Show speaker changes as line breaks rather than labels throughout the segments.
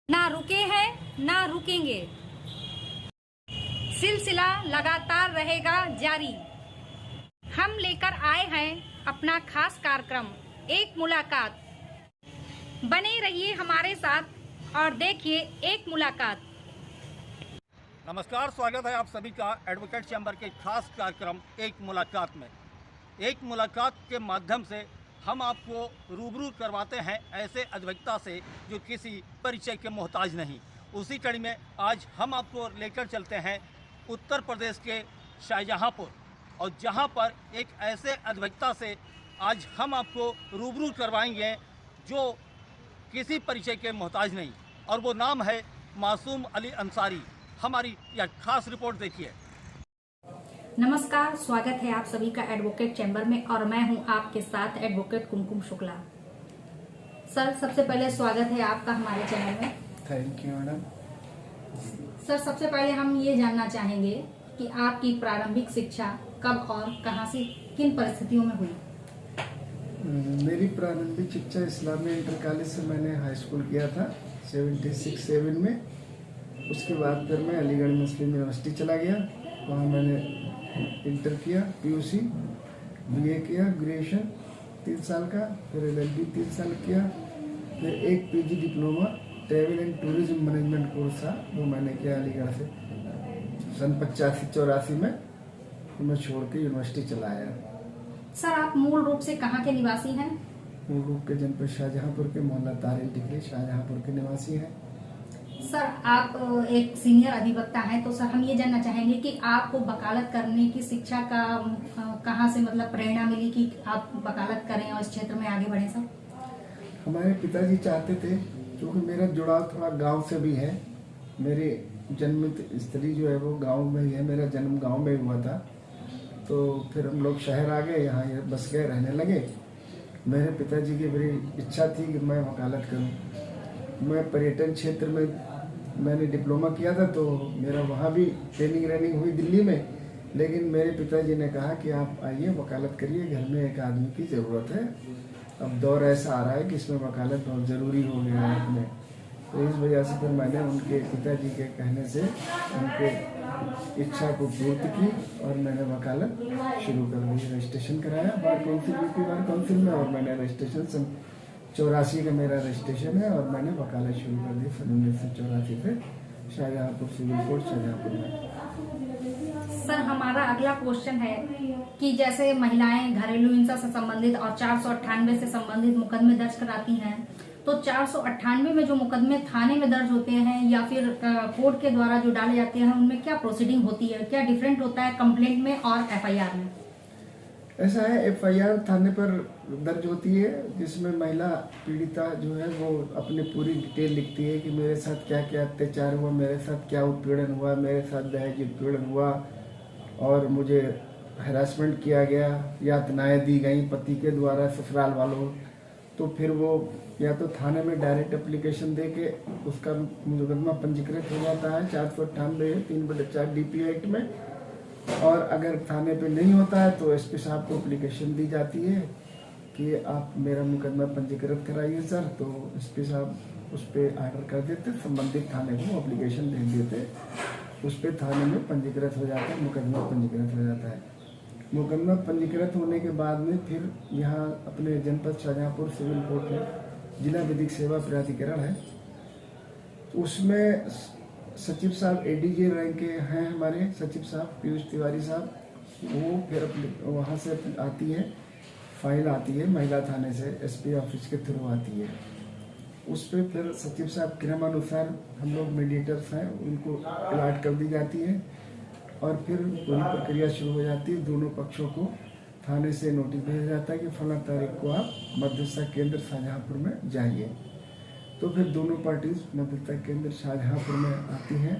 ना रुके हैं ना रुकेंगे, सिलसिला लगातार रहेगा जारी। हम लेकर आए हैं अपना खास कार्यक्रम एक मुलाकात। बने रहिए हमारे साथ और देखिए एक मुलाकात।
नमस्कार, स्वागत है आप सभी का एडवोकेट चैम्बर के खास कार्यक्रम एक मुलाकात में। एक मुलाकात के माध्यम से हम आपको रूबरू करवाते हैं ऐसे अधिवक्ता से जो किसी परिचय के मोहताज नहीं। उसी कड़ी में आज हम आपको लेकर चलते हैं उत्तर प्रदेश के शाहजहांपुर, और जहां पर एक ऐसे अधिवक्ता से आज हम आपको रूबरू करवाएंगे जो किसी परिचय के मोहताज नहीं, और वो नाम है मासूम अली अंसारी। हमारी यह खास रिपोर्ट देखिए।
नमस्कार, स्वागत है आप सभी का एडवोकेट चैम्बर में और मैं हूं आपके साथ एडवोकेट कुमकुम शुक्ला। सर, सबसे पहले स्वागत है आपका हमारे चैनल में।
Thank you madam.
सर, सबसे पहले हम ये जानना चाहेंगे कि आपकी प्रारंभिक शिक्षा कब और कहां से, किन परिस्थितियों में हुई?
मेरी प्रारंभिक शिक्षा इस्लामी इंटर कॉलेज से मैंने हाई स्कूल किया था 76-7 में। उसके बाद फिर मैं अलीगढ़ मुस्लिम यूनिवर्सिटी चला गया। वहाँ मैंने इंटर किया, पीयूसी, बीए किया, ग्रेजुएशन 3 साल का, फिर एलएलबी 3 साल किया, फिर एक PG diploma travel and tourism management course था वो मैंने किया अलीगढ़ से सन 85-84 में। मैं छोड़ के यूनिवर्सिटी चला आया।
सर, आप मूल रूप से कहाँ के निवासी हैं?
मूल रूप के जनपद शाहजहांपुर के मोहल्ला तारिल टिकरी शाहजहांपुर के निवासी हैं।
सर, आप एक सीनियर अधिवक्ता हैं, तो सर हम ये जानना चाहेंगे कि आपको वकालत करने की शिक्षा का कहाँ से मतलब प्रेरणा मिली कि आप वकालत करें और इस क्षेत्र में आगे बढ़ें? सर,
हमारे पिताजी चाहते थे, क्योंकि मेरा जुड़ाव थोड़ा गांव से भी है। मेरी जन्मित स्त्री जो है वो गांव में ही है, मेरा जन्म गांव में हुआ था। तो फिर हम लोग शहर आ गए, यहाँ बस गए, रहने लगे। मेरे पिताजी की बड़ी इच्छा थी कि मैं वकालत करूं। मैं पर्यटन क्षेत्र में मैंने डिप्लोमा किया था, तो मेरा वहाँ भी ट्रेनिंग हुई दिल्ली में। लेकिन मेरे पिताजी ने कहा कि आप आइए वकालत करिए, घर में एक आदमी की ज़रूरत है। अब दौर ऐसा आ रहा है कि इसमें वकालत बहुत ज़रूरी हो गया है अपने। तो इस वजह से फिर मैंने उनके पिताजी के कहने से उनके इच्छा को पूर्ति की और मैंने वकालत शुरू कर दी। रजिस्ट्रेशन कराया bar council, UP bar council में, और मैंने रजिस्ट्रेशन सन 84 का मेरा रजिस्ट्रेशन है और मैंने वकालत शुरू कर दी सन 1984 से शाहजहांपुर सिविल कोर्ट शाहजहांपुर में।
सर, हमारा अगला क्वेश्चन है कि जैसे महिलाएं घरेलू हिंसा से संबंधित और 498 से संबंधित मुकदमे दर्ज कराती हैं, तो 498 में जो मुकदमे थाने में दर्ज होते हैं या फिर कोर्ट के द्वारा जो डाले जाते हैं, उनमें क्या प्रोसीडिंग होती है? क्या डिफरेंट होता है कंप्लेंट में और एफआईआर में?
ऐसा है, एफआईआर थाने पर दर्ज होती है जिसमें महिला पीड़िता जो है वो अपनी पूरी डिटेल लिखती है कि मेरे साथ क्या क्या अत्याचार हुआ, मेरे साथ क्या उत्पीड़न हुआ, मेरे साथ दहेज उत्पीड़न हुआ और मुझे हैरासमेंट किया गया, यातनाएं दी गई पति के द्वारा ससुराल वालों। तो फिर वो या तो थाने में डायरेक्ट एप्लीकेशन दे के उसका मुकदमा पंजीकृत हो जाता है 498 3/4 डीपी एक्ट में, और अगर थाने पे नहीं होता है तो एसपी साहब को एप्लीकेशन दी जाती है कि आप मेरा मुकदमा पंजीकृत कराइए सर। तो एसपी साहब उस पर आर्डर कर देते, संबंधित थाने को एप्लीकेशन दे देते, उस पर थाने में पंजीकृत हो जाता है, मुकदमा पंजीकृत हो जाता है। मुकदमा पंजीकृत होने के बाद में फिर यहाँ अपने जनपद शाहजहांपुर सिविल कोर्ट में जिला विधिक सेवा प्राधिकरण है, उसमें सचिव साहब एडीजे रैंक के हैं हमारे सचिव साहब पीयूष तिवारी साहब। वो फिर वहाँ से आती है, फाइल आती है महिला थाने से एसपी ऑफिस के थ्रू आती है। उस पर फिर सचिव साहब क्रमानुसार हम लोग मीडिएटर्स हैं, उनको अलॉट कर दी जाती है और फिर पूरी प्रक्रिया शुरू हो जाती है। दोनों पक्षों को थाने से नोटिस भेजा जाता है कि फला तारीख को आप मध्यस्थता केंद्र शाहजहांपुर में जाइए। तो फिर दोनों पार्टीज मध्यस्थता केंद्र शाहजहांपुर में आती हैं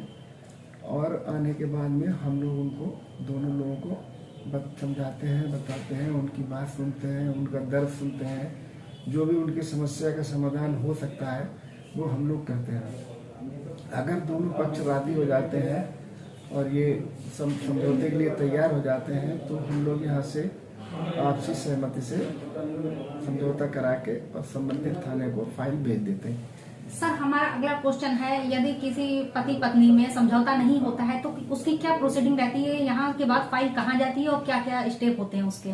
और आने के बाद में हम लोग उनको दोनों लोगों को समझाते हैं, बताते हैं, उनकी बात सुनते हैं, उनका दर्द सुनते हैं, जो भी उनकी समस्या का समाधान हो सकता है वो हम लोग करते हैं। अगर दोनों पक्ष राजी हो जाते हैं और ये समझौते के लिए तैयार हो जाते हैं तो हम लोग यहाँ से आपसी सहमति से समझौता करा के और संबंधित थाने को फाइल भेज देते हैं।
सर हमारा अगला क्वेश्चन है, यदि किसी पति पत्नी में समझौता नहीं होता है तो उसकी क्या प्रोसीडिंग रहती है, यहाँ के बाद फाइल कहाँ जाती है और क्या क्या स्टेप होते हैं उसके?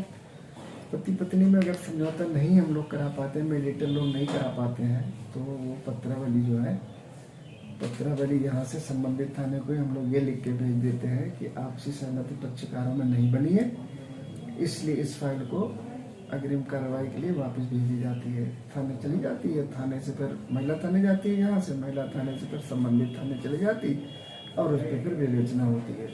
पति पत्नी में अगर समझौता नहीं हम लोग करा पाते, मेडिएटर लोग नहीं करा पाते हैं, तो वो पत्रावली जो है, पत्रावली यहाँ से संबंधित थाने को हम लोग ये लिख के भेज देते हैं कि आपसी सहमति पक्षकारों में नहीं बनी है, इसलिए इस फाइल को अग्रिम कार्रवाई के लिए वापस भेजी जाती है, थाने चली जाती है, थाने से फिर महिला थाने जाती है, यहाँ से महिला थाने से फिर संबंधित थाने चली जाती है और उस पर फिर विवेचना होती है।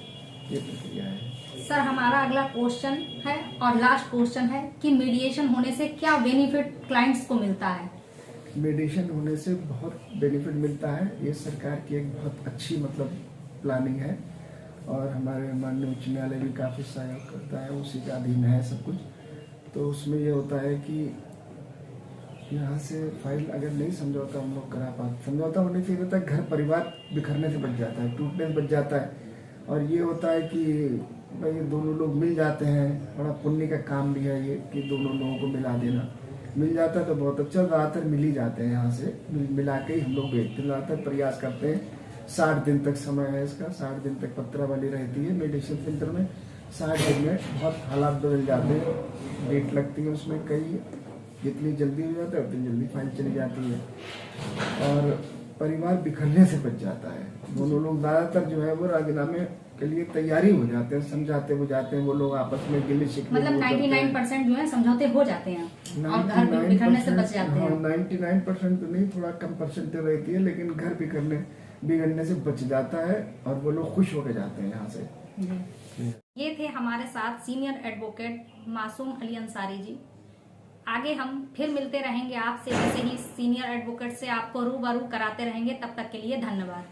ये प्रक्रिया है।
सर हमारा अगला क्वेश्चन है और लास्ट क्वेश्चन है कि मीडिएशन होने से क्या बेनिफिट क्लाइंट्स को मिलता है?
मेडिएशन होने से बहुत बेनिफिट मिलता है, ये सरकार की एक बहुत अच्छी प्लानिंग है और हमारे माननीय उच्च न्यायालय भी काफ़ी सहयोग करता है, उसी का अधीन है सब कुछ। तो उसमें ये होता है कि यहाँ से फाइल अगर नहीं समझौता हम लोग करा पाते, समझौता होने से ये होता है घर परिवार बिखरने से बच जाता है, टूटने से बच जाता है, और ये होता है कि भाई दोनों लोग मिल जाते हैं, बड़ा पुण्य का काम भी है ये कि दोनों लोगों को मिला देना। मिल जाता है तो बहुत अच्छा, ज़्यादातर मिल ही जाते हैं, यहाँ से मिला के ही हम लोग भेजते, ज़्यादातर प्रयास करते हैं। 60 दिन तक समय है इसका, 60 दिन तक पत्रावली रहती है मेडिएशन सेंटर में। 60 दिन में बहुत हालात बदल जाते हैं, डेट लगती है उसमें कई, जितनी जल्दी हो जाता है उतनी जल्दी फाइल चली जाती है और परिवार बिखरने से बच जाता है। दोनों लोग ज़्यादातर जो है वो राजीनामे के लिए तैयारी हो जाते हैं, समझाते हो जाते हैं, वो लोग आपस में गिले शिकवे,
मतलब 99% जो है समझौते हो जाते हैं और घर बिखरने से बच जाते हैं।
99% तो नहीं, थोड़ा कम परसेंटेज रहती है, लेकिन घर बिगड़ने से बच जाता है और वो लोग खुश होकर जाते हैं यहाँ से।
ये थे हमारे साथ सीनियर एडवोकेट मासूम अली अंसारी जी। आगे हम फिर मिलते रहेंगे आपसे, ऐसे ही सीनियर एडवोकेट से आपको रूबरू कराते रहेंगे। तब तक के लिए धन्यवाद।